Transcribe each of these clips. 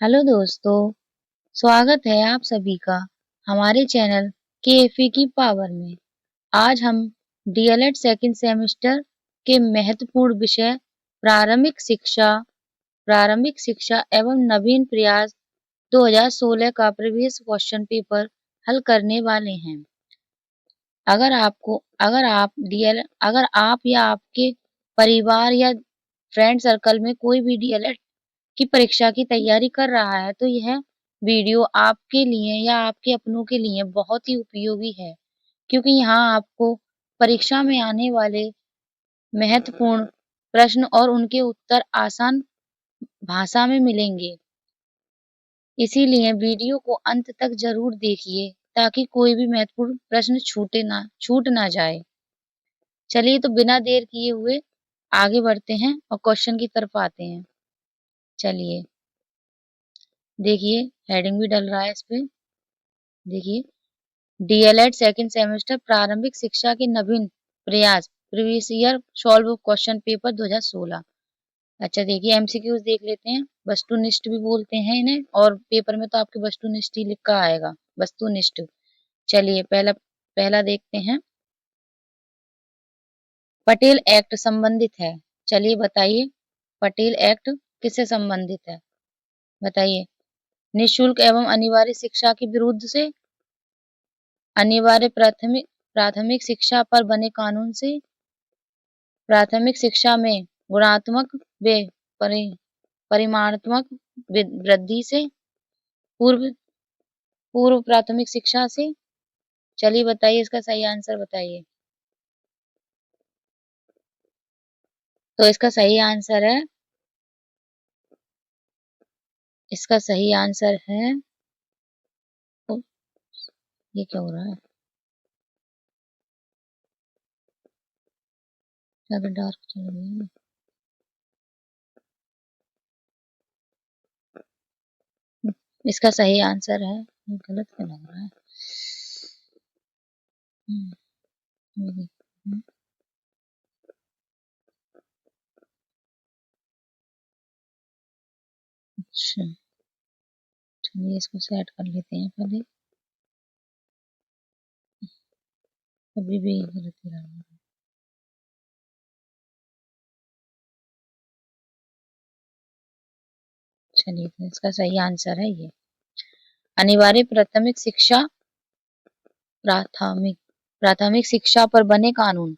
Hello दोस्तों, स्वागत है आप सभी का हमारे चैनल केएफई की पावर में। आज हम डीएलएड सेकंड सेमेस्टर के महत्वपूर्ण विषय प्रारंभिक शिक्षा एवं नवीन प्रयास 2016 का प्रीवियस क्वेश्चन पेपर हल करने वाले हैं। अगर आप या आपके परिवार या फ्रेंड सर्कल में कोई भी डीएलएड की परीक्षा की तैयारी कर रहा है तो यह वीडियो आपके लिए या आपके अपनों के लिए बहुत ही उपयोगी है, क्योंकि यहाँ आपको परीक्षा में आने वाले महत्वपूर्ण प्रश्न और उनके उत्तर आसान भाषा में मिलेंगे। इसीलिए वीडियो को अंत तक जरूर देखिए ताकि कोई भी महत्वपूर्ण प्रश्न छूट ना जाए। चलिए तो बिना देर किए हुए आगे बढ़ते हैं और क्वेश्चन की तरफ आते हैं। चलिए देखिए, हेडिंग भी डल रहा है इस पे। देखिए, डीएलएड सेकंड सेमेस्टर प्रारंभिक शिक्षा के नवीन प्रयास previous year solve question paper 2016। अच्छा देखिए, एमसीक्यूज देख लेते हैं। वस्तुनिष्ठ भी बोलते हैं इन्हें, और पेपर में तो आपके वस्तुनिष्ठ ही लिखा आएगा, वस्तुनिष्ठ। चलिए पहला पहला देखते हैं। पटेल एक्ट संबंधित है। चलिए बताइए, पटेल एक्ट किससे संबंधित है? बताइए। निःशुल्क एवं अनिवार्य शिक्षा के विरुद्ध से, अनिवार्य प्राथमिक शिक्षा पर बने कानून से, प्राथमिक शिक्षा में गुणात्मक व परिमाणात्मक वृद्धि से, पूर्व पूर्व प्राथमिक शिक्षा से। चलिए बताइए, इसका सही आंसर बताइए। तो इसका सही आंसर है ओ, ये क्या हो रहा है? ज्यादा डार्क चल रही है। इसका सही आंसर है, ये गलत क्यों लग रहा है? ये देखिए। अच्छा, चलिए इसको सेट कर लेते हैं पहले। अभी भी गलत ही रहा है। चलिए तो इसका सही आंसर है ये, अनिवार्य प्राथमिक शिक्षा, प्राथमिक प्राथमिक शिक्षा पर बने कानून।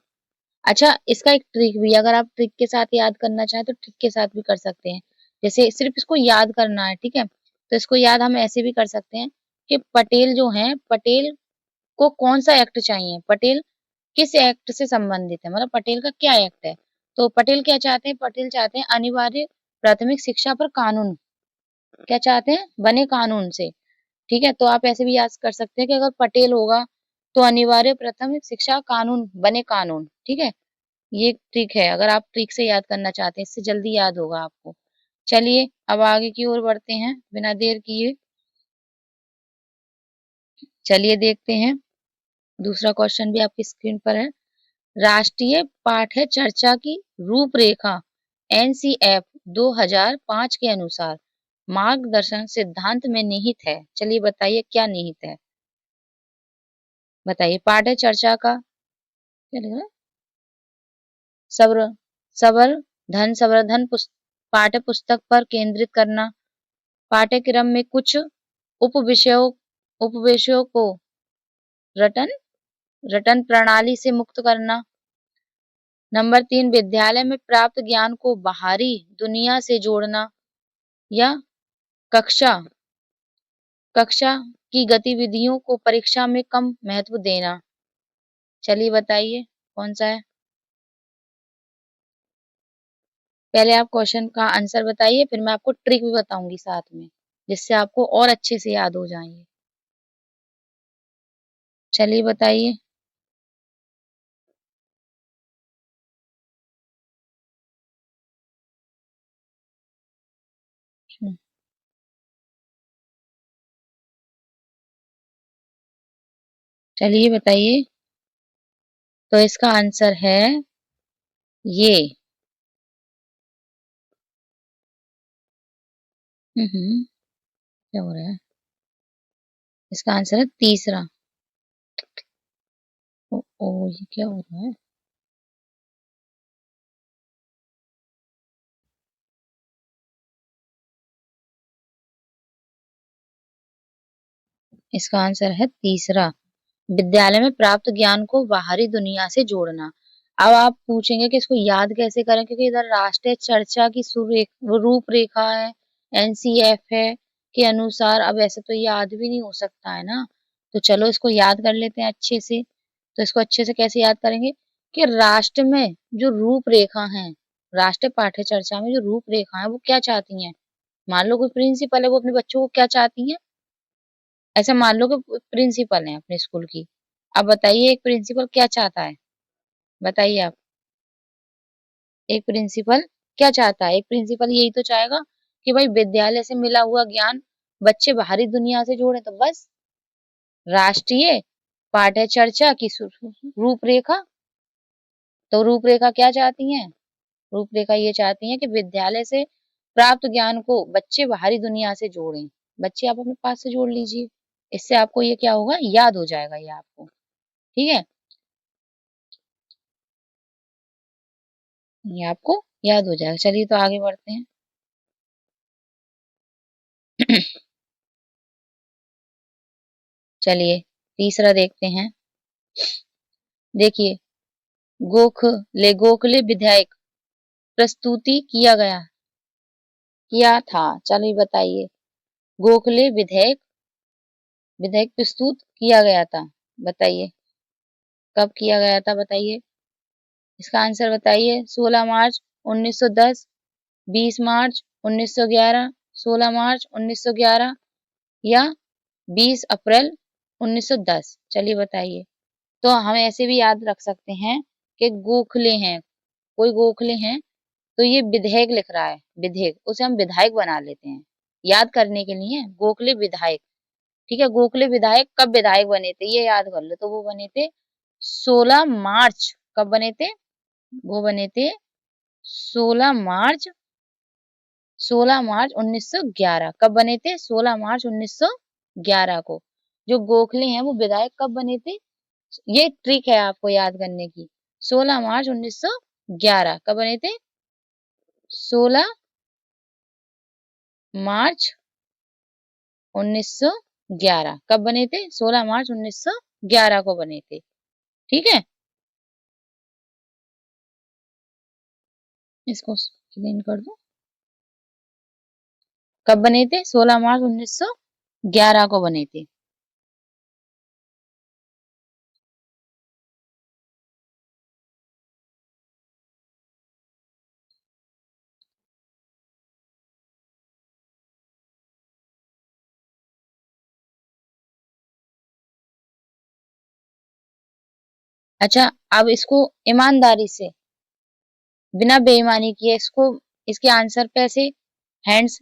अच्छा, इसका एक ट्रिक भी, अगर आप ट्रिक के साथ याद करना चाहें तो ट्रिक के साथ भी कर सकते हैं। जैसे सिर्फ इसको याद करना है, ठीक है? तो इसको याद हम ऐसे भी कर सकते हैं कि पटेल जो हैं, पटेल को कौन सा एक्ट चाहिए, पटेल किस एक्ट से संबंधित है, मतलब पटेल का क्या एक्ट है। तो पटेल क्या चाहते हैं? पटेल चाहते हैं अनिवार्य प्राथमिक शिक्षा पर कानून, क्या चाहते हैं? बने कानून से। ठीक है, तो आप ऐसे भी याद कर सकते हैं कि अगर पटेल होगा तो अनिवार्य प्राथमिक शिक्षा कानून बने कानून। ठीक है, ये ट्रिक है, अगर आप ट्रिक से याद करना चाहते हैं, इससे जल्दी याद होगा आपको। चलिए अब आगे की ओर बढ़ते हैं बिना देर किए। चलिए देखते हैं, दूसरा क्वेश्चन भी आपकी स्क्रीन पर है। राष्ट्रीय पाठ्य चर्चा की रूपरेखा एनसीएफ 2005 के अनुसार मार्गदर्शन सिद्धांत में निहित है। चलिए बताइए क्या निहित है, बताइए। पाठ्य चर्चा का क्या लिख रहा है? सबर सबर धन संवर्धन पाठ्य पुस्तक पर केंद्रित करना, पाठ्यक्रम में कुछ उपविषयों उपविषयों को रटन रटन प्रणाली से मुक्त करना। नंबर 3, विद्यालय में प्राप्त ज्ञान को बाहरी दुनिया से जोड़ना, या कक्षा कक्षा की गतिविधियों को परीक्षा में कम महत्व देना। चलिए बताइए कौन सा है। पहले आप क्वेश्चन का आंसर बताइए, फिर मैं आपको ट्रिक भी बताऊंगी साथ में, जिससे आपको और अच्छे से याद हो जाएंगे। चलिए बताइए। चलिए बताइए। तो इसका आंसर है ये। हम्म क्या हो रहा है? इसका आंसर है तीसरा। ये क्या हो रहा है? इसका आंसर है तीसरा, विद्यालय में प्राप्त ज्ञान को बाहरी दुनिया से जोड़ना। अब आप पूछेंगे कि इसको याद कैसे करें, क्योंकि इधर राष्ट्रीय चर्चा की रूपरेखा है, एनसीएफ है के अनुसार। अब ऐसे तो याद भी नहीं हो सकता है ना, तो चलो इसको याद कर लेते हैं अच्छे से। तो इसको अच्छे से कैसे याद करेंगे कि राष्ट्र में जो रूपरेखा है, राष्ट्रीय पाठ्य चर्चा में जो रूपरेखा है वो क्या चाहती हैं। मान लो कोई प्रिंसिपल है, वो अपने बच्चों को क्या चाहती है। ऐसा मान लो कि प्रिंसिपल है अपने स्कूल की। अब बताइए एक प्रिंसिपल क्या चाहता है, बताइए आप। एक प्रिंसिपल क्या चाहता है? एक प्रिंसिपल यही तो चाहेगा कि भाई विद्यालय से मिला हुआ ज्ञान बच्चे बाहरी दुनिया से जोड़े। तो बस राष्ट्रीय पाठ्य चर्चा की रूपरेखा, तो रूपरेखा क्या चाहती है? रूपरेखा ये चाहती है कि विद्यालय से प्राप्त ज्ञान को बच्चे बाहरी दुनिया से जोड़ें। बच्चे आप अपने पास से जोड़ लीजिए, इससे आपको ये क्या होगा, याद हो जाएगा ये आपको। ठीक है, ये आपको याद हो जाएगा। चलिए तो आगे बढ़ते हैं। चलिए तीसरा देखते हैं। देखिए, गोखले विधेयक प्रस्तुति किया था। चलिए बताइए, गोखले विधेयक विधेयक प्रस्तुत किया गया था, बताइए कब किया गया था, बताइए इसका आंसर बताइए। 16 मार्च 1910, 20 मार्च 1911, 16 मार्च 1911 या 20 अप्रैल 1910। चलिए बताइए। तो हम ऐसे भी याद रख सकते हैं कि गोखले हैं, कोई गोखले हैं, तो ये विधेयक लिख रहा है, विधेयक, उसे हम विधायक बना लेते हैं याद करने के लिए, गोखले विधायक। ठीक है, गोखले विधायक कब विधायक बने थे ये याद कर लो। तो वो बने थे 16 मार्च, कब बने थे? वो बने थे 16 मार्च 16 मार्च 1911। कब बने थे? 16 मार्च 1911 को। जो गोखले हैं वो विधायक कब बने थे? ये ट्रिक है आपको याद करने की। 16 मार्च 1911 कब बने थे? 16 मार्च 1911 कब बने थे? 16 मार्च 1911 को बने थे। ठीक है, इसको क्लीन कर दो। कब बने थे? 16 मार्च 1911 को बने थे। अच्छा, अब इसको ईमानदारी से, बिना बेईमानी किए, इसको, इसके आंसर पे ऐसे हैंड्स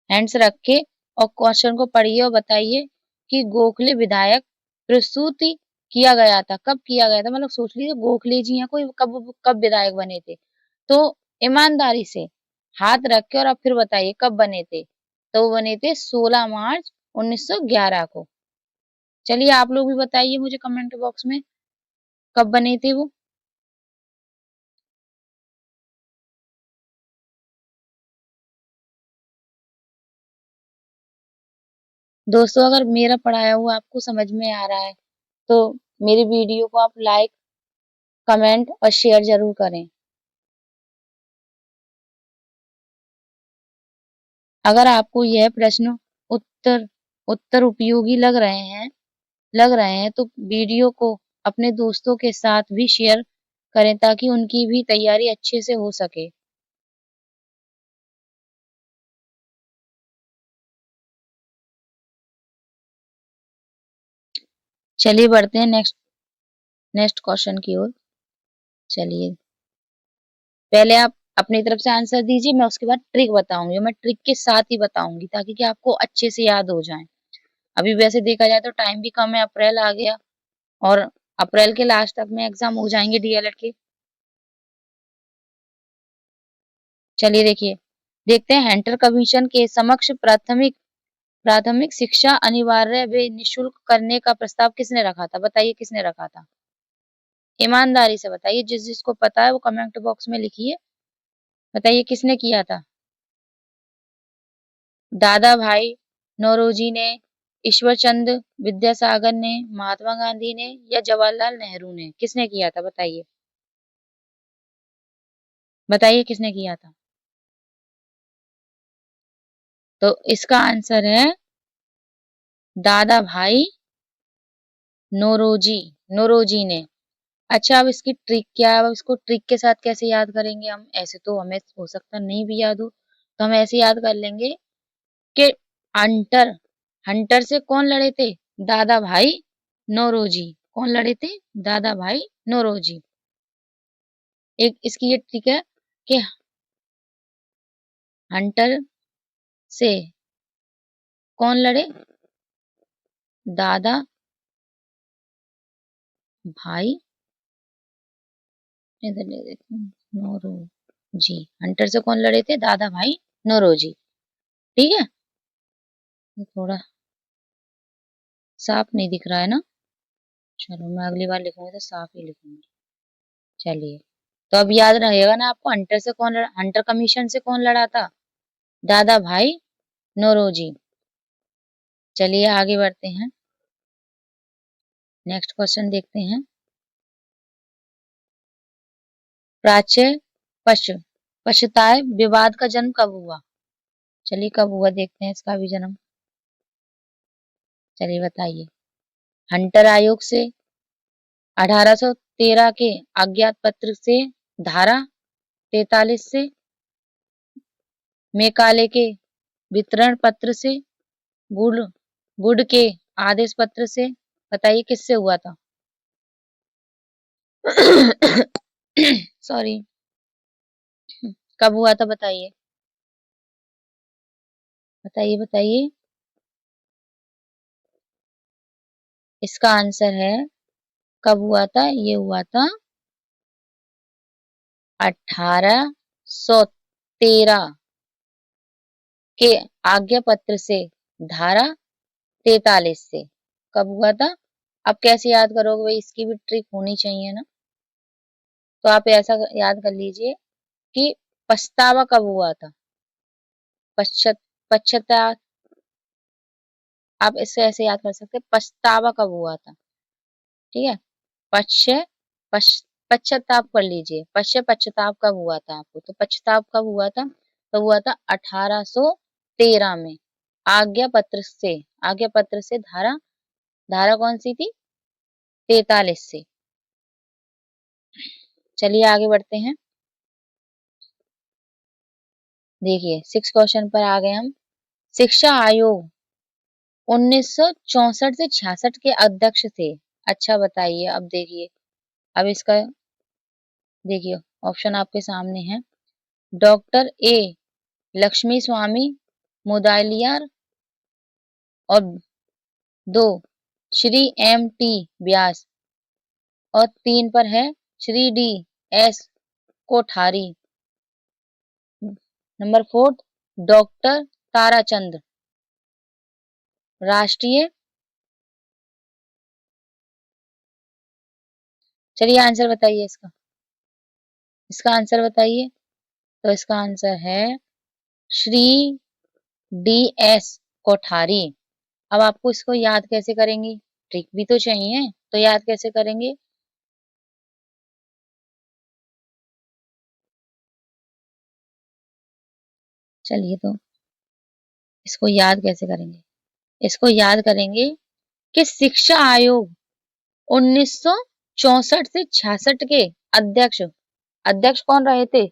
हैंड्स रख के और क्वेश्चन को पढ़िए और बताइए कि गोखले विधायक प्रस्तुति किया गया था, कब किया गया था। मतलब सोच लीजिए गोखले जी हैं कोई, कब कब विधायक बने थे। तो ईमानदारी से हाथ रख के और अब फिर बताइए कब बने थे। तो वो बने थे 16 मार्च 1911 को। चलिए आप लोग भी बताइए मुझे कमेंट बॉक्स में कब बने थे वो। दोस्तों, अगर मेरा पढ़ाया हुआ आपको समझ में आ रहा है तो मेरी वीडियो को आप लाइक, कमेंट और शेयर जरूर करें। अगर आपको यह प्रश्न उत्तर उत्तर उपयोगी लग रहे हैं तो वीडियो को अपने दोस्तों के साथ भी शेयर करें ताकि उनकी भी तैयारी अच्छे से हो सके। चलिए बढ़ते हैं नेक्स्ट नेक्स्ट क्वेश्चन की ओर। चलिए, पहले आप अपनी तरफ से आंसर दीजिए, मैं उसके बाद ट्रिक बताऊंगी, मैं ट्रिक के साथ ही बताऊंगी ताकि कि आपको अच्छे से याद हो जाए। अभी वैसे देखा जाए तो टाइम भी कम है, अप्रैल आ गया और अप्रैल के लास्ट तक में एग्जाम हो जाएंगे डीएलएड के। चलिए देखिए, देखते हैं हंटर कमीशन के समक्ष प्राथमिक प्राथमिक शिक्षा अनिवार्य व निःशुल्क करने का प्रस्ताव किसने रखा था? बताइए किसने रखा था? ईमानदारी से बताइए, जिस जिसको पता है वो कमेंट बॉक्स में लिखिए। बताइए किसने किया था? दादा भाई नौरोजी ने, ईश्वर चंद विद्यासागर ने, महात्मा गांधी ने या जवाहरलाल नेहरू ने? किसने किया था बताइए? बताइए किसने किया था? तो इसका आंसर है दादा भाई नौरोजी, नौरोजी ने। अच्छा, अब इसकी ट्रिक क्या है? अब इसको ट्रिक के साथ कैसे याद करेंगे हम? ऐसे तो हमें हो सकता नहीं भी याद हो, तो हम ऐसे याद कर लेंगे कि हंटर, हंटर से कौन लड़े थे? दादा भाई नौरोजी। कौन लड़े थे? दादा भाई नौरोजी। एक इसकी ये ट्रिक है कि हंटर से कौन लड़े? दादा भाई, इधर ले देखो, नौरोजी। हंटर से कौन लड़े थे? दादा भाई नौरोजी। ठीक है, ये थोड़ा साफ नहीं दिख रहा है ना? चलो मैं अगली बार लिखूंगी तो साफ ही लिखूंगी। चलिए, तो अब याद रहेगा ना आपको, हंटर से कौन लड़ा, हंटर कमीशन से कौन लड़ा था? दादा भाई नौरोजी। चलिए आगे बढ़ते हैं, नेक्स्ट क्वेश्चन देखते हैं। प्राच्य पश्च पश्चाताय विवाद का जन्म कब हुआ? चलिए कब हुआ देखते हैं इसका भी जन्म। चलिए बताइए। हंटर आयोग से, 1813 के अज्ञात पत्र से, धारा 43 से, मेकाले के वितरण पत्र से, वुड वुड के आदेश पत्र से? बताइए किससे हुआ था? सॉरी, कब हुआ था बताइए? बताइए बताइए। इसका आंसर है, कब हुआ था? ये हुआ था 1813 के आज्ञा पत्र से, धारा 43 से। कब हुआ था? अब कैसे याद करोगे भाई? इसकी भी ट्रिक होनी चाहिए ना। तो आप ऐसा याद कर लीजिए कि पछतावा कब हुआ था? पश्चात पश्चाताप, आप इससे ऐसे याद कर सकते हैं, पछतावा कब हुआ था? ठीक है, पश्चात पश्चाताप कर लीजिए। पश्चाताप कब हुआ था आपको? तो पश्चाताप कब हुआ था? तो हुआ था 1813 में, आज्ञा पत्र से। आज्ञा पत्र से धारा, धारा कौन सी थी? 43 से। चलिए आगे बढ़ते हैं। देखिए 6 क्वेश्चन पर आ गए हम। शिक्षा आयोग 1964 से 66 के अध्यक्ष थे। अच्छा बताइए, अब देखिए, अब इसका देखिए, ऑप्शन आपके सामने है। डॉक्टर ए लक्ष्मी स्वामी मुदलियार, और 2 श्री एम टी व्यास, और 3 पर है Shri D S Kothari, number 4 doctor Tarachand. राष्ट्रीय, चलिए आंसर बताइए इसका, इसका आंसर बताइए। तो इसका आंसर है श्री डी एस कोठारी। अब आपको इसको याद कैसे करेंगे? ट्रिक भी तो चाहिए, तो याद कैसे करेंगे? चलिए, तो इसको याद कैसे करेंगे? इसको याद करेंगे कि शिक्षा आयोग 1964 से 66 के अध्यक्ष, अध्यक्ष कौन रहे थे?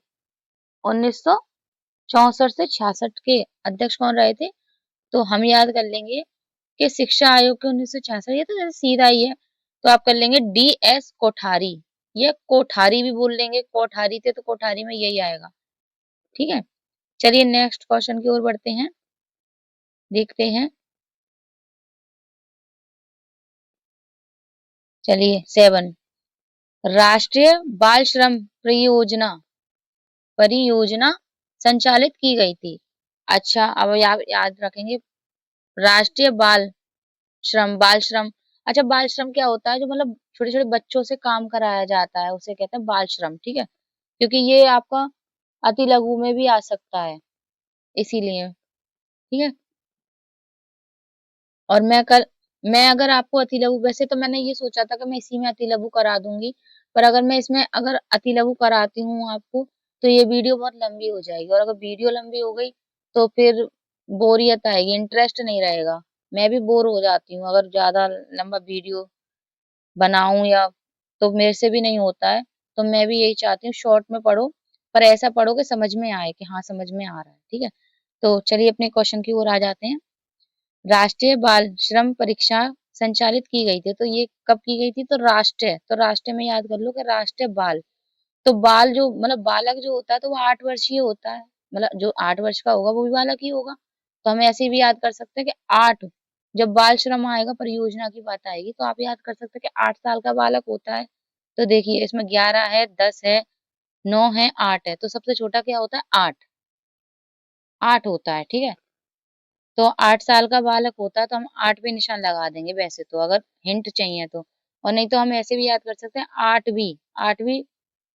1964 से 66 के अध्यक्ष कौन रहे थे? तो हम याद कर लेंगे कि शिक्षा आयोग के 1966, ये तो जैसे सीधा ही है, तो आप कर लेंगे डी एस कोठारी, या कोठारी भी बोल लेंगे, कोठारी थे तो कोठारी में यही आएगा। ठीक है, चलिए नेक्स्ट क्वेश्चन की ओर बढ़ते हैं, देखते हैं। चलिए 7, राष्ट्रीय बाल श्रम परियोजना परियोजना संचालित की गई थी। अच्छा, अब याद रखेंगे, राष्ट्रीय बाल श्रम। अच्छा, बाल श्रम क्या होता है? जो मतलब छोटे छोटे बच्चों से काम कराया जाता है उसे कहते हैं बाल श्रम, ठीक है। क्योंकि ये आपका अति लघु में भी आ सकता है, इसीलिए, ठीक है। और मैं अगर आपको अति लघु, वैसे तो मैंने ये सोचा था कि मैं इसी में अति लघु करा दूंगी, पर अगर मैं इसमें अगर अति लघु कराती हूँ आपको, तो ये वीडियो बहुत लंबी हो जाएगी, और अगर वीडियो लंबी हो गई तो फिर बोरियत आएगी, इंटरेस्ट नहीं रहेगा। मैं भी बोर हो जाती हूँ अगर ज्यादा लंबा वीडियो बनाऊं, या तो मेरे से भी नहीं होता है। तो मैं भी यही चाहती हूँ, शॉर्ट में पढ़ो, पर ऐसा पढ़ो कि समझ में आए, कि हाँ समझ में आ रहा है, ठीक है। तो चलिए अपने क्वेश्चन की ओर आ जाते हैं। राष्ट्रीय बाल श्रम परीक्षा संचालित की गई थी, तो ये कब की गई थी? तो राष्ट्रीय, तो राष्ट्रीय में याद कर लो कि राष्ट्रीय बाल, तो बाल जो मतलब बालक जो होता है तो वो 8 वर्षीय होता है, मतलब जो 8 वर्ष का होगा वो भी बालक ही होगा। तो हम ऐसे भी याद कर सकते हैं कि 8, जब बाल श्रम आएगा, परियोजना की बात आएगी, तो आप याद कर सकते हैं कि 8 साल का बालक होता है। तो देखिए इसमें 11 है, 10 है, 9 है, 8 है, तो सबसे छोटा क्या होता है? 8, 8 होता है, ठीक है। तो 8 साल का बालक होता है, तो हम 8 पे निशान लगा देंगे वैसे तो, अगर हिंट चाहिए तो। और नहीं तो हम ऐसे भी याद कर सकते हैं, 8वीं, 8वीं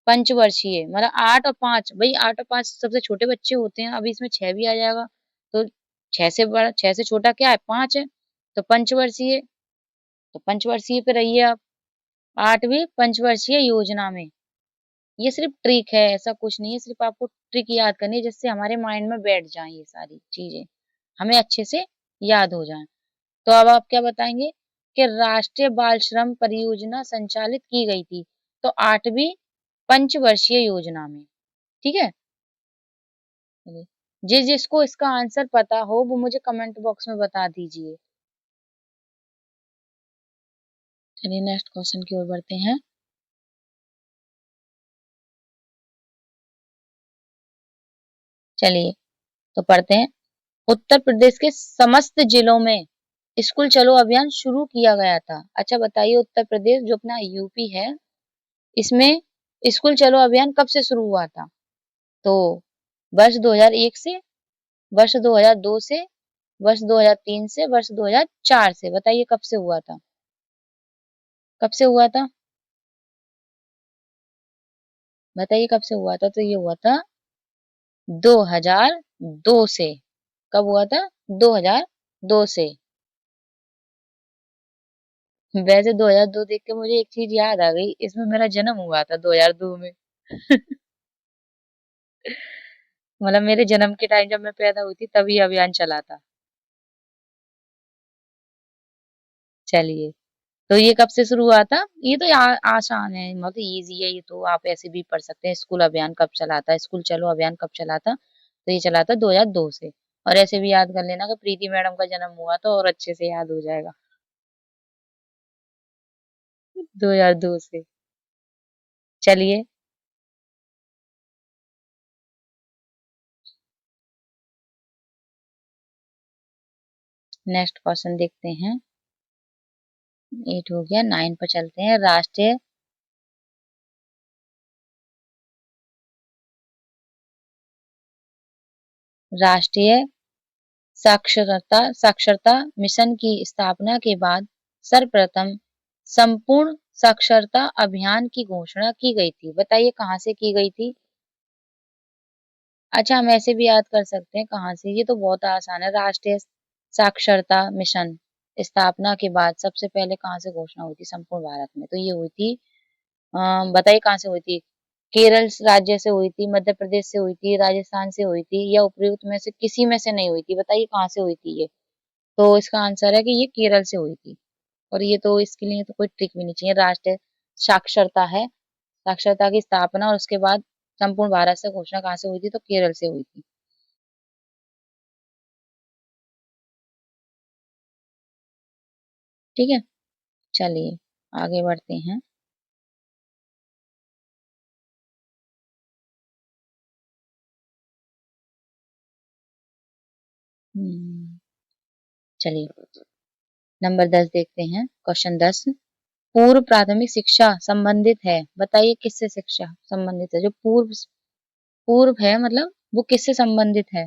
पंचवर्षीय, मतलब 8 और 5, भाई 8 और 5 सबसे छोटे बच्चे होते हैं, अभी इसमें 6 भी आ जाएगा। तो 6 से बड़ा, 6 से छोटा क्या है? 5 है, तो पंचवर्षीय, तो पंचवर्षीय पे रहिए आप। 8वीं पंचवर्षीय योजना में, ये सिर्फ ट्रिक है, ऐसा कुछ नहीं है, सिर्फ आपको ट्रिक याद करनी है जिससे हमारे माइंड में बैठ जाए, ये सारी चीजें हमें अच्छे से याद हो जाए। तो अब आप क्या बताएंगे कि राष्ट्रीय बाल श्रम परियोजना संचालित की गई थी, तो 8वीं पंचवर्षीय योजना में, ठीक है। जिसको इसका आंसर पता हो वो मुझे कमेंट बॉक्स में बता दीजिए। चलिए नेक्स्ट क्वेश्चन की ओर बढ़ते हैं। चलिए तो पढ़ते हैं। उत्तर प्रदेश के समस्त जिलों में स्कूल चलो अभियान शुरू किया गया था। अच्छा बताइए, उत्तर प्रदेश जो अपना यूपी है, इसमें स्कूल चलो अभियान कब से शुरू हुआ था? तो वर्ष 2001 से, वर्ष 2002 से, वर्ष 2003 से, वर्ष 2004 से। बताइए कब से हुआ था? कब से हुआ था? बताइए कब से हुआ था? तो ये हुआ था 2002 से। कब हुआ था? 2002 से। वैसे 2002 देख के मुझे एक चीज याद आ गई, इसमें मेरा जन्म हुआ था 2002 में। मतलब मेरे जन्म के टाइम जब मैं पैदा हुई थी तभी अभियान चला था। चलिए, तो ये कब से शुरू हुआ था? ये तो आसान है, मतलब इजी है, ये तो आप ऐसे भी पढ़ सकते हैं। स्कूल अभियान कब चला था, स्कूल चलो अभियान कब चला था? तो ये चला था 2002 से। और ऐसे भी याद कर लेना कि प्रीति मैडम का जन्म हुआ था, और अच्छे से याद हो जाएगा। 2002 से। चलिए नेक्स्ट क्वेश्चन देखते हैं। 8 हो गया, 9 पर चलते हैं। राष्ट्रीय साक्षरता मिशन की स्थापना के बाद सर्वप्रथम संपूर्ण साक्षरता अभियान की घोषणा की गई थी। बताइए कहाँ से की गई थी? अच्छा, हम ऐसे भी याद कर सकते हैं कहाँ से, ये तो बहुत आसान है। राष्ट्रीय साक्षरता मिशन स्थापना के बाद सबसे पहले कहाँ से घोषणा हुई थी संपूर्ण भारत में? तो ये हुई थी, बताइए कहाँ से हुई थी? केरल राज्य से हुई थी, मध्य प्रदेश से हुई थी, राजस्थान से हुई थी, या उपयुक्त में से किसी में से नहीं हुई थी? बताइए कहाँ से हुई थी ये? तो इसका आंसर है कि ये केरल से हुई थी। और ये तो इसके लिए तो कोई ट्रिक भी नहीं चाहिए, राष्ट्रीय साक्षरता है, साक्षरता की स्थापना, और उसके बाद संपूर्ण भारत से घोषणा कहाँ से हुई थी? तो केरल से हुई थी। ठीक है, चलिए आगे बढ़ते हैं। हम्म, चलिए नंबर 10 देखते हैं। क्वेश्चन 10, पूर्व प्राथमिक शिक्षा संबंधित है। बताइए किससे शिक्षा संबंधित है? जो पूर्व पूर्व है, मतलब वो किससे संबंधित है?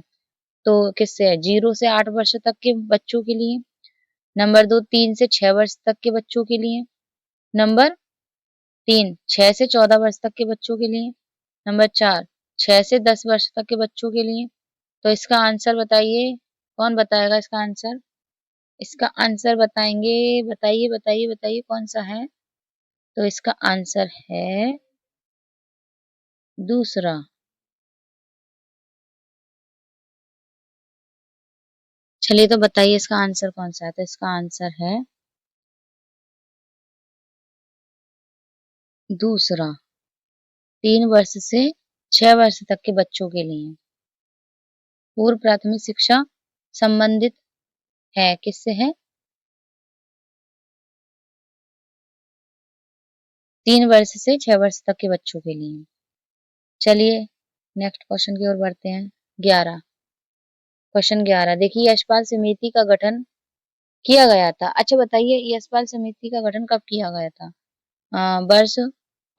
तो किससे है? 0 से 8 वर्ष तक के बच्चों के लिए। नंबर 2 3 से 6 वर्ष तक के बच्चों के लिए। नंबर 3 6 से 14 वर्ष तक के बच्चों के लिए। नंबर 4 6 से 10 वर्ष तक के बच्चों के लिए। तो इसका आंसर बताइए, कौन बताएगा इसका आंसर? इसका आंसर बताएंगे, बताइए बताइए बताइए कौन सा है? तो इसका आंसर है दूसरा। चलिए तो बताइए इसका आंसर कौन सा है? तो इसका आंसर है दूसरा, 3 वर्ष से 6 वर्ष तक के बच्चों के लिए। पूर्व प्राथमिक शिक्षा संबंधित है, किससे है? 3 वर्ष से 6 वर्ष तक के बच्चों के लिए। चलिए नेक्स्ट क्वेश्चन की ओर बढ़ते हैं। 11 क्वेश्चन 11 देखिए, यशपाल समिति का गठन किया गया था। अच्छा बताइए, यशपाल समिति का गठन कब किया गया था? वर्ष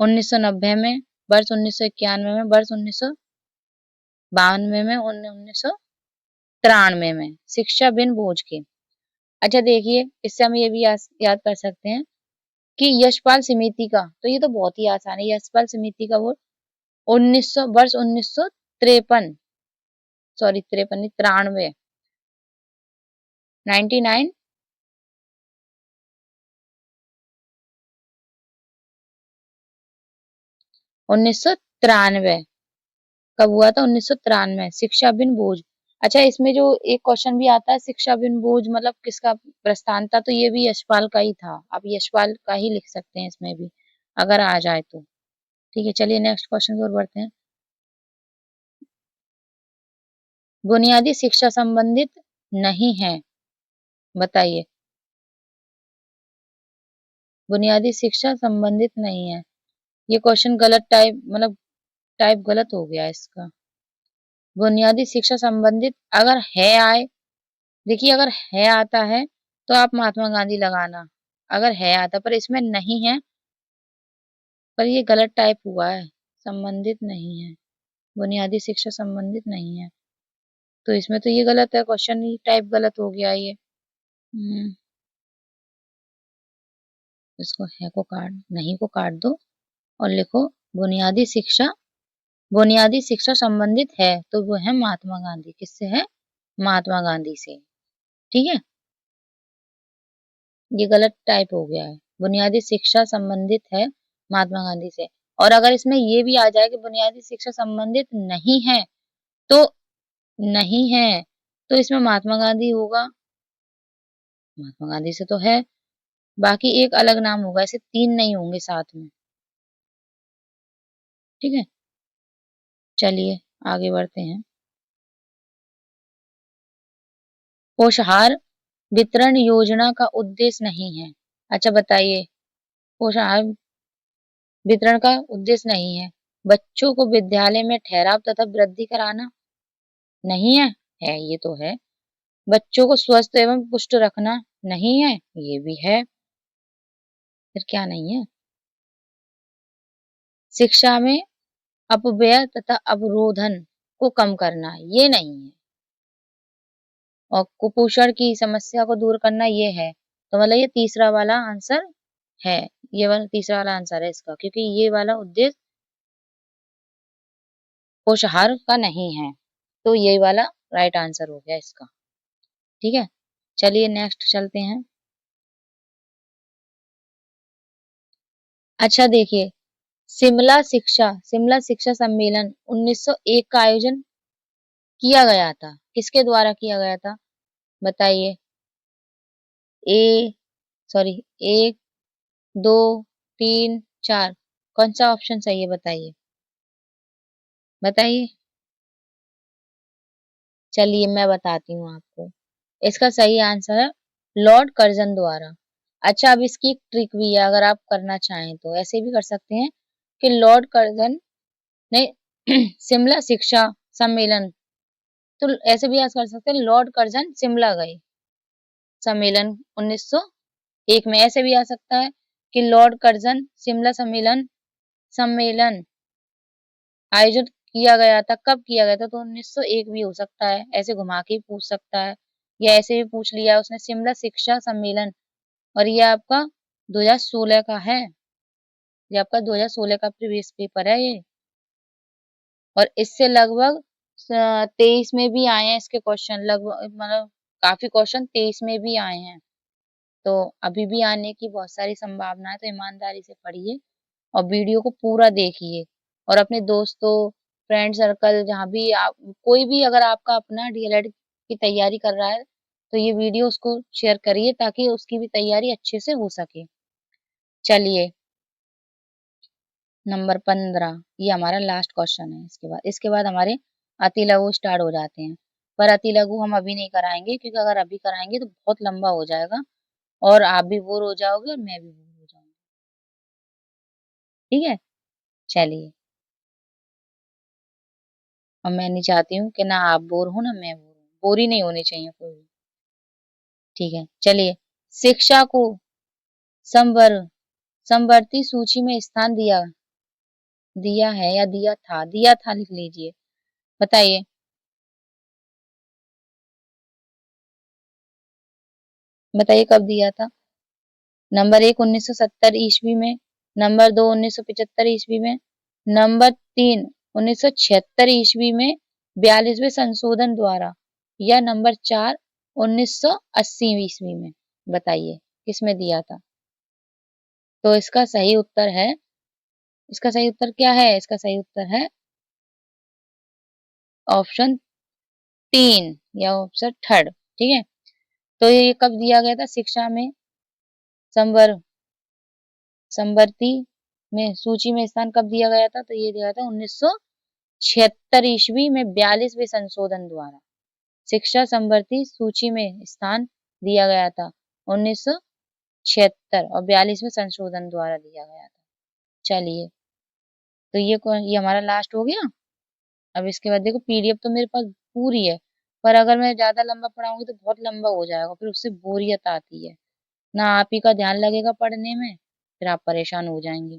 1990 में, वर्ष 1991 में, वर्ष 1992 में, 1993 में, शिक्षा बिन बोझ के। अच्छा देखिए, इससे हम ये भी याद कर सकते हैं कि यशपाल समिति का, तो ये तो बहुत ही आसान है। यशपाल समिति का वो 1900 वर्ष 1953, सॉरी 53 नहीं, 93, 99, 1993 कब हुआ था? 1993 शिक्षा बिन बोझ। अच्छा इसमें जो एक क्वेश्चन भी आता है, शिक्षा बिन बोझ मतलब किसका प्रस्थान था? तो ये भी यशपाल का ही था। आप यशपाल का ही लिख सकते हैं इसमें भी, अगर आ जाए तो। ठीक है, चलिए नेक्स्ट क्वेश्चन की ओर बढ़ते हैं। बुनियादी शिक्षा संबंधित नहीं है, बताइए। बुनियादी शिक्षा संबंधित नहीं है, ये क्वेश्चन गलत टाइप, मतलब टाइप गलत हो गया इसका। बुनियादी शिक्षा संबंधित अगर है आए, देखिए अगर है आता है तो आप महात्मा गांधी लगाना, अगर है आता, पर इसमें नहीं है, पर ये गलत टाइप हुआ है, संबंधित नहीं है, बुनियादी शिक्षा संबंधित नहीं है, तो इसमें तो ये गलत है, क्वेश्चन ही टाइप गलत हो गया ये। हम्म, इसको है को काट, नहीं को काट दो और लिखो बुनियादी शिक्षा, बुनियादी शिक्षा संबंधित है तो वो है महात्मा गांधी, किससे है? महात्मा गांधी से। ठीक है, ये गलत टाइप हो गया है, बुनियादी शिक्षा संबंधित है महात्मा गांधी से। और अगर इसमें ये भी आ जाए कि बुनियादी शिक्षा संबंधित नहीं है, तो नहीं है, तो इसमें महात्मा गांधी होगा, महात्मा गांधी से तो है, बाकी एक अलग नाम होगा, ऐसे 3 नहीं होंगे साथ में। ठीक है, चलिए आगे बढ़ते हैं। पोषाहार वितरण योजना का उद्देश्य नहीं है। अच्छा बताइए, पोषाहार वितरण का उद्देश्य नहीं है, बच्चों को विद्यालय में ठहराव तथा वृद्धि कराना, नहीं है, है ये तो है। बच्चों को स्वस्थ एवं पुष्ट रखना, नहीं है, ये भी है, फिर क्या नहीं है? शिक्षा में अपव्यय तथा अवरोधन को कम करना, ये नहीं है। और कुपोषण की समस्या को दूर करना, ये है। तो मतलब ये तीसरा वाला आंसर है, ये वाला तीसरा वाला आंसर है इसका, क्योंकि ये वाला उद्देश्य पोषाहार का नहीं है, तो ये वाला राइट आंसर हो गया इसका। ठीक है, चलिए नेक्स्ट चलते हैं। अच्छा देखिए, शिमला शिक्षा सम्मेलन 1901 का आयोजन किया गया था, किसके द्वारा किया गया था? बताइए। ए सॉरी, 1 2 3 4, कौन सा ऑप्शन सही है बताइए, बताइए। चलिए मैं बताती हूँ आपको, इसका सही आंसर है लॉर्ड कर्जन द्वारा। अच्छा अब इसकी एक ट्रिक भी है, अगर आप करना चाहें तो ऐसे भी कर सकते हैं कि लॉर्ड कर्जन ने शिमला शिक्षा सम्मेलन, तो ऐसे भी याद कर सकते हैं लॉर्ड कर्जन शिमला गए सम्मेलन 1901 में, ऐसे भी आ सकता है कि लॉर्ड कर्जन शिमला सम्मेलन सम्मेलन आयोजित किया गया था, कब किया गया था, तो 1901 भी हो सकता है, ऐसे घुमा के ही पूछ सकता है, या ऐसे भी पूछ लिया उसने शिमला शिक्षा सम्मेलन। और ये आपका 2016 का है, ये आपका 2016 का प्रीवियस पेपर है ये। और इससे लगभग 23 में भी आए हैं इसके क्वेश्चन, लगभग मतलब काफी क्वेश्चन 23 में भी आए हैं। तो अभी भी आने की बहुत सारी संभावना है, तो ईमानदारी से पढ़िए और वीडियो को पूरा देखिए। और अपने दोस्तों, फ्रेंड सर्कल, जहाँ भी आप, कोई भी अगर आपका अपना डीएलएड की तैयारी कर रहा है तो ये वीडियो उसको शेयर करिए ताकि उसकी भी तैयारी अच्छे से हो सके। चलिए, नंबर 15, ये हमारा लास्ट क्वेश्चन है। इसके बाद हमारे अति लघु स्टार्ट हो जाते हैं। पर अति लघु हम अभी नहीं कराएंगे, क्योंकि अगर अभी कराएंगे तो बहुत लंबा हो जाएगा और आप भी बोर हो जाओगे और मैं भी बोर हो जाऊंगी। ठीक है, चलिए। और मैं नहीं चाहती हूँ कि ना आप बोर हो ना मैं बोर हूँ, बोर ही नहीं होनी चाहिए कोई भी। ठीक है, चलिए। शिक्षा को संवर संवर्ती सूची में स्थान दिया दिया है या दिया था लिख लीजिए। बताइए। बताइए कब दिया था। नंबर 1 1970 ईस्वी में, नंबर 2 1975 ईस्वी में, नंबर 3 1976 ईस्वी में 42वें संशोधन द्वारा, या नंबर 4 1980 ईस्वी में। बताइए किसमें दिया था। तो इसका सही उत्तर क्या है, इसका सही उत्तर है ऑप्शन 3 या ऑप्शन थर्ड। ठीक है, तो ये कब दिया गया था शिक्षा में संवर संवर्ती में सूची में स्थान कब दिया गया था, तो ये दिया था 1976 ईस्वी में 42वें संशोधन द्वारा। शिक्षा संवर्ती सूची में स्थान दिया गया था 1976 और 42वें संशोधन द्वारा दिया गया था। चलिए, तो ये हमारा लास्ट हो गया। अब इसके बाद देखो, पीडीएफ तो मेरे पास पूरी है, पर अगर मैं ज्यादा लंबा पढ़ाऊंगी तो बहुत लंबा हो जाएगा, फिर उससे बोरियत आती है, ना आप ही का ध्यान लगेगा पढ़ने में, फिर आप परेशान हो जाएंगे,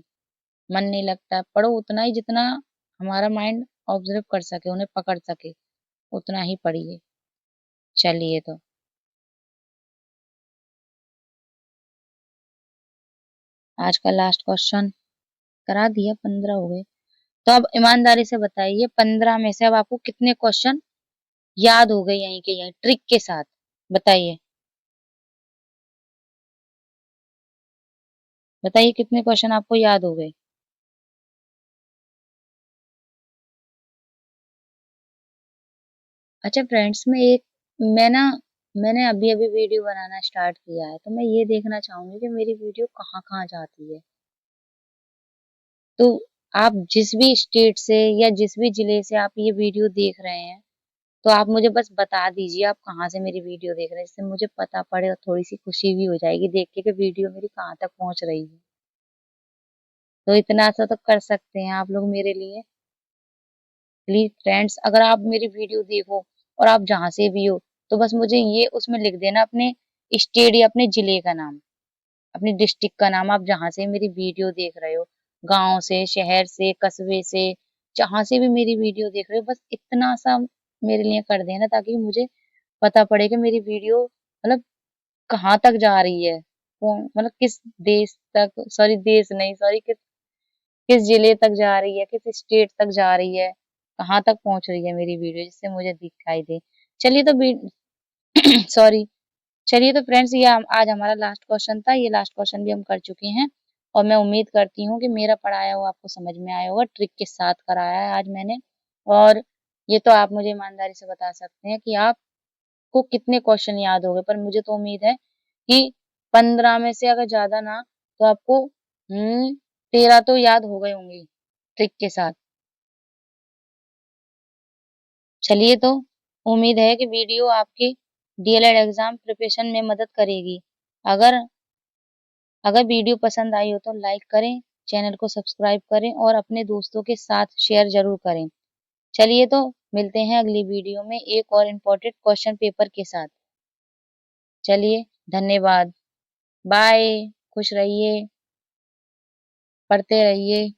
मन नहीं लगता। पढ़ो उतना ही जितना हमारा माइंड ऑब्जर्व कर सके, उन्हें पकड़ सके, उतना ही पढ़िए। चलिए, तो आज का लास्ट क्वेश्चन करा दिया, 15 हो गए। तो अब ईमानदारी से बताइए, 15 में से अब आपको कितने क्वेश्चन याद हो गए यहीं के यहीं ट्रिक के साथ। बताइए। बताइए कितने क्वेश्चन आपको याद हो गए। अच्छा फ्रेंड्स, मैं ना मैंने अभी अभी वीडियो बनाना स्टार्ट किया है, तो मैं ये देखना चाहूंगी कि मेरी वीडियो कहाँ कहाँ जाती है। तो आप जिस भी स्टेट से या जिस भी जिले से आप ये वीडियो देख रहे हैं, तो आप मुझे बस बता दीजिए आप कहाँ से मेरी वीडियो देख रहे हैं, जिससे मुझे पता पड़े और थोड़ी सी खुशी भी हो जाएगी देख के कि वीडियो मेरी कहाँ तक पहुंच रही है। तो इतना सा तो कर सकते हैं आप लोग मेरे लिए। प्लीज फ्रेंड्स, अगर आप मेरी वीडियो देखो और आप जहाँ से भी हो, तो बस मुझे ये उसमें लिख देना अपने स्टेट या अपने जिले का नाम, अपनी डिस्ट्रिक्ट का नाम, आप जहाँ से मेरी वीडियो देख रहे हो, गांव से, शहर से, कस्बे से, जहाँ से भी मेरी वीडियो देख रहे हो, बस इतना सा मेरे लिए कर देना ताकि मुझे पता पड़े कि मेरी वीडियो मतलब कहाँ तक जा रही है, मतलब किस देश तक, सॉरी देश नहीं, सॉरी किस किस जिले तक जा रही है, किस स्टेट तक जा रही है, कहाँ तक पहुंच रही है मेरी वीडियो, जिससे मुझे दिखाई दे। चलिए तो सॉरी। चलिए तो फ्रेंड्स, ये आज हमारा लास्ट क्वेश्चन था, ये लास्ट क्वेश्चन भी हम कर चुके हैं। और मैं उम्मीद करती हूँ कि मेरा पढ़ाया हुआ आपको समझ में आया होगा, ट्रिक के साथ कराया है आज मैंने। और ये तो आप मुझे ईमानदारी से बता सकते हैं कि आपको कितने क्वेश्चन याद हो गए, पर मुझे तो उम्मीद है कि 15 में से अगर ज्यादा ना, तो आपको 13 तो याद हो गए होंगे ट्रिक के साथ। चलिए, तो उम्मीद है कि वीडियो आपके डीएलएड एग्जाम प्रिपरेशन में मदद करेगी। अगर अगर वीडियो पसंद आई हो तो लाइक करें, चैनल को सब्सक्राइब करें और अपने दोस्तों के साथ शेयर जरूर करें। चलिए, तो मिलते हैं अगली वीडियो में एक और इम्पोर्टेंट क्वेश्चन पेपर के साथ। चलिए, धन्यवाद। बाय। खुश रहिए, पढ़ते रहिए।